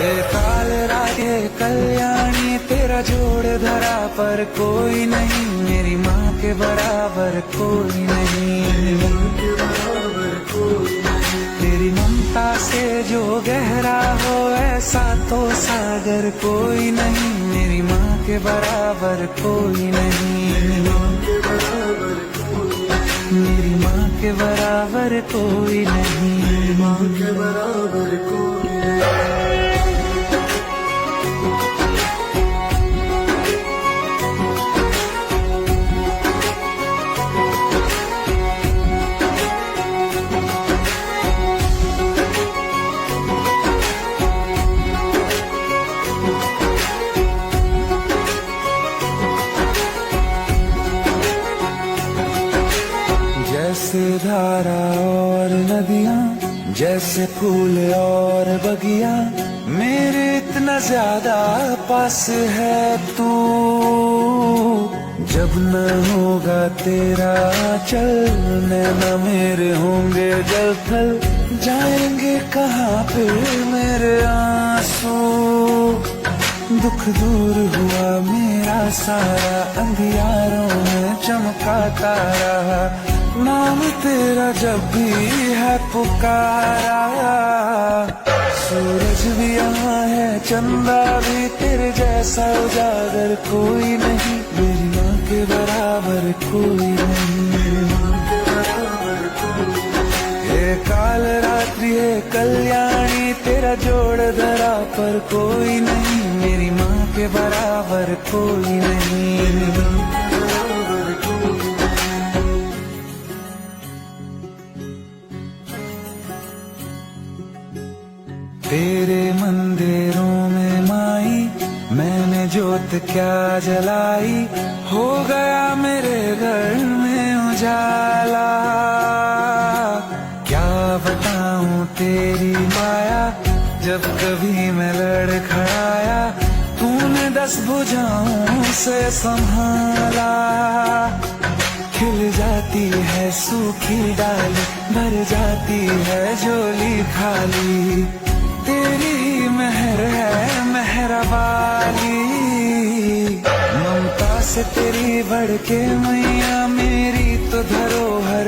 हे काल रागे कल्याणी तेरा जोड़ धरा पर कोई नहीं, मेरी माँ के बराबर कोई नहीं। तेरी ममता से जो गहरा हो ऐसा तो सागर कोई नहीं, मेरी माँ के बराबर कोई नहीं। मेरी माँ के बराबर कोई नहीं, माँ के बराबर कोई नहीं। जैसे धारा और नदियाँ, जैसे फूल और बगिया, मेरे इतना ज्यादा पास है तू। जब न होगा तेरा चल नैना मेरे होंगे जल थल, जाएंगे कहाँ पे मेरे आंसू। दुख दूर हुआ मेरा सारा, अंधियारों में चमका तारा, नाम तेरा जब भी है पुकारा। सूरज भी यहाँ है, चंदा भी, तेरे जैसा उजागर कोई नहीं, मेरी माँ के बराबर कोई नहीं। हे काल रात्रि है कल्याणी तेरा जोड़ धरा पर कोई नहीं, मेरी माँ के बराबर कोई नहीं। तेरे मंदिरों में माई मैंने जोत क्या जलाई, हो गया मेरे घर में उजाला। क्या बताऊं तेरी माया, जब कभी मैं लड़खड़ाया, तूने 10 भुजाओं से संभाला। खिल जाती है सूखी डाली, भर जाती है झोली खाली, तेरी मेहर है मेहरबानी। ममता से तेरी बढ़ के मैया, मेरी तो धरोहर